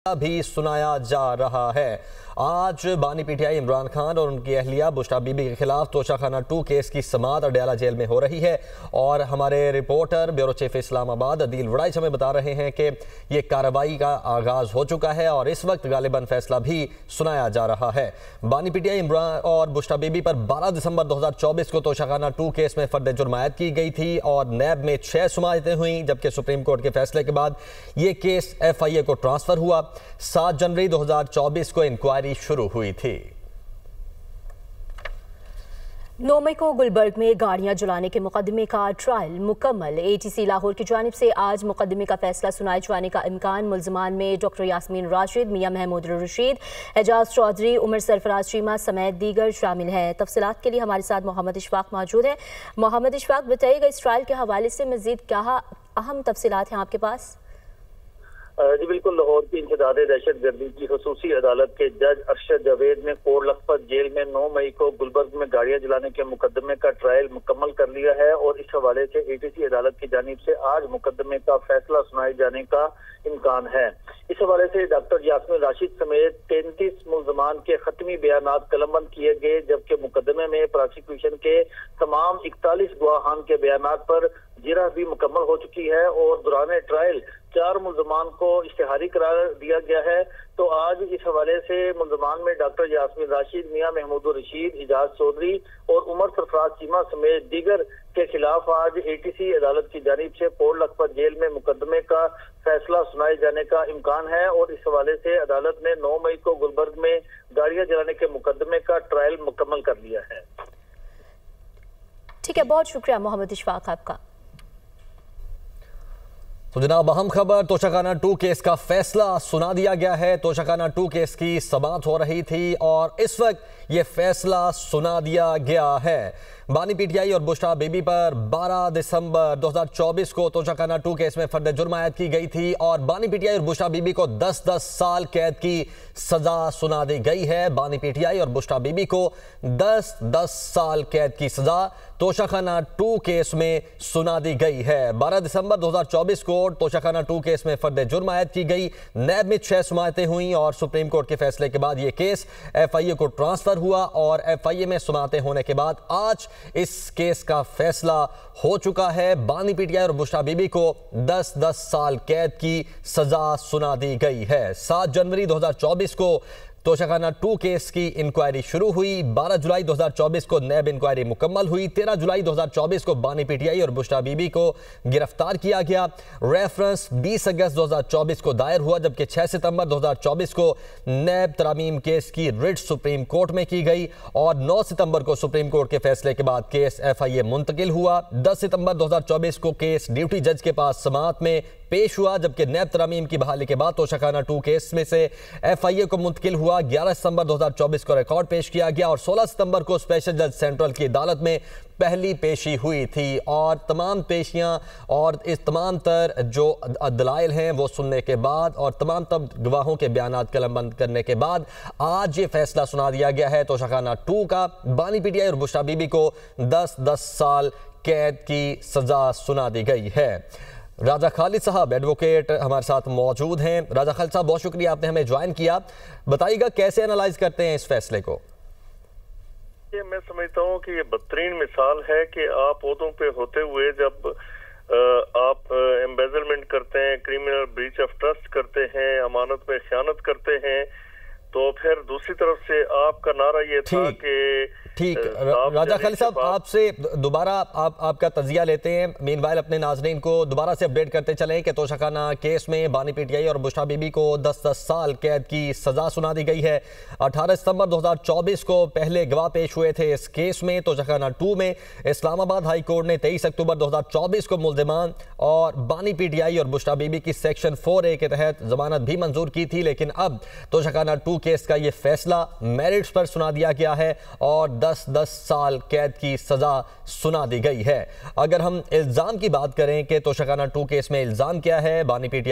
भी सुनाया जा रहा है। आज बानी पीटीआई इमरान खान और उनकी अहलिया बुशरा बीबी के खिलाफ तोशाखाना 2 केस की समाअत अडयाला जेल में हो रही है और हमारे reporter bureau chief Islamabad Adeel Waraich हमें बता रहे हैं कि ये कार्रवाई का आगाज हो चुका है और इस वक्त गालिबन फैसला भी सुनाया जा रहा है। बानी पीटीआई इमरान और बुशरा बीबी पर 12 दिसंबर 2024 को तोशाखाना 2 केस में फर्द जुर्म आयद की गई थी और नैब में 6 समाअतें हुई, जबकि सुप्रीम कोर्ट के फैसले के बाद ये केस FIA को ट्रांसफर हुआ। 7 जनवरी 2024 को इंक्वायरी शुरू हुई थी। 9 मई को गुलबर्ग में गाड़ियां जलाने के मुकदमे का ट्रायल मुकम्मल। ATC लाहौर की जानिब से आज मुकदमे का फैसला सुनाए जाने का इम्कान। मुल्ज़मान में डॉक्टर यास्मीन राशिद, मियां महमूद रशीद, एजाज चौधरी, उमर सरफराज चीमा समेत दीगर शामिल हैं। तफसीलात के लिए हमारे साथ मोहम्मद इशफाक मौजूद है। मोहम्मद इशफाक, बताइएगा इस ट्रायल के हवाले से मजीद क्या अहम तफसीलात हैं आपके पास? जी बिल्कुल, लाहौर की इंसदाद दहशतगर्दी की खसूसी अदालत के जज अरशद जावेद ने कोट लखपत जेल में 9 मई को गुलबर्ग में गाड़ियां जलाने के मुकदमे का ट्रायल मुकम्मल कर लिया है और इस हवाले से ATC अदालत की जानिब से आज मुकदमे का फैसला सुनाए जाने का इम्कान है। इस हवाले से डॉक्टर यास्मीन राशिद समेत 33 मुल्ज़मान के खत्मी बयानात कलमबंद किए गए, जबकि मुकदमे में प्रोसिक्यूशन के तमाम 41 गवाहान के बयानात पर जिरह भी मुकम्मल हो चुकी है और दौरान ट्रायल 4 मुल्ज़मान को इश्तिहारी करार दिया गया है। तो आज इस हवाले से मुल्ज़मान में डॉक्टर यास्मीन राशिद, मियां महमूद रशीद, एजाज चौधरी और उमर सरफराज चीमा समेत दीगर के खिलाफ आज ATC अदालत की जानिब से कोट लखपत जेल में मुकदमे का फैसला सुनाए जाने का इम्कान है और इस हवाले से अदालत ने 9 मई को गुलबर्ग में गाड़ियां जलाने के मुकदमे का ट्रायल मुकम्मल कर लिया है। ठीक है, बहुत शुक्रिया मोहम्मद इशफाक आपका। तो जनाब, अहम खबर, तोशाखाना 2 केस का फैसला सुना दिया गया है। तोशाखाना 2 केस की समाअत हो रही थी और इस वक्त ये फैसला सुना दिया गया है। बानी पीटीआई और बुशरा बीबी पर 12 दिसंबर 2024 को तोशाखाना 2 केस में फर्द जुर्म आयद की गई थी और बानी पीटीआई और बुशरा बीबी को 10-10 साल कैद की सजा सुना दी गई है। बानी पीटीआई और बुशरा बीबी को 10-10 साल कैद की सजा तोशाखाना 2 केस में सुना दी गई है। 12 दिसंबर 2024 को तोशाखाना 2 केस में फर्द जुर्म आयद की गई। नैब में 6 समाअतें हुई और सुप्रीम कोर्ट के फैसले के बाद यह केस FIA को ट्रांसफर हुआ और FIA में समाअतें होने के बाद आज इस केस का फैसला हो चुका है। बानी पीटीआई और बुशरा बीबी को 10-10 साल कैद की सजा सुना दी गई है। 7 जनवरी 2024 को तोशाखाना 2 केस की इंक्वायरी शुरू हुई। 12 जुलाई 2024 को नैब इंक्वायरी मुकम्मल हुई। 13 जुलाई 2024 को बानी पीटीआई और बुशरा बीबी को गिरफ्तार किया गया। रेफरेंस 20 अगस्त 2024 को दायर हुआ, जबकि 6 सितंबर 2024 को नैब तरामीम केस की रिट सुप्रीम कोर्ट में की गई और 9 सितंबर को सुप्रीम कोर्ट के फैसले के बाद केस FIA मुंतकिल हुआ। 10 सितंबर 2024 को केस ड्यूटी जज के पास समाअत में पेश हुआ, जबकि नैब तरामीम की बहाली के बाद तोशाखाना 2 केस में से FIA को मुंतकिल हुआ। 11 सितंबर 2024 को रिकॉर्ड पेश किया गया और 16 सितंबर को स्पेशल जज सेंट्रल की अदालत में पहली पेशी हुई थी और तमाम पेशियां और इस तमाम तर जो दलाइल हैं वो सुनने के बाद और तमाम गवाहों के बयानात कलमबंद करने के बाद आज ये फैसला सुना दिया गया है तोशाखाना 2 का। बानी पीटीआई और बुशरा बीबी को 10-10 साल कैद की सजा सुना दी गई है। राजा खालिद साहब एडवोकेट हमारे साथ मौजूद हैं। राजा खालिद साहब, बहुत शुक्रिया आपने हमें ज्वाइन किया। बताइएगा कैसे एनालाइज करते हैं इस फैसले को? ये मैं समझता हूँ कि ये बदतरीन मिसाल है कि आप ओहदों पे होते हुए जब आप एम्बेजलमेंट करते हैं, क्रिमिनल ब्रीच ऑफ ट्रस्ट करते हैं, अमानत में खयानत करते हैं, तो फिर दूसरी तरफ से आपका नारा ये था कि ठीक। राजा खालिद साहब, आपसे दोबारा आपका तजिया लेते हैं। मीनवाइल अपने नाजरीन को दोबारा से अपडेट करते चलें कि तोशाखाना केस में बानी पीटीआई और बुशरा बीबी को 10-10 साल कैद की सजा सुना दी गई है। 18 सितंबर 2024 को पहले गवाह पेश हुए थे इस केस में। तोशाखाना 2 में इस्लामाबाद हाई कोर्ट ने 23 अक्टूबर 2024 को मुल्ज़िमान और बानी पीटीआई और बुशरा बीबी की सेक्शन 4A के तहत जमानत भी मंजूर की थी, लेकिन अब तोशाखाना 2 केस का ये फैसला मेरिट्स पर सुना दिया गया है और 10-10 साल कैद की सजा सुना दी गई है। अगर हम इल्जाम की बात करें कि तोशाखाना 2 केस में इल्जाम क्या है, बानी पीटीआई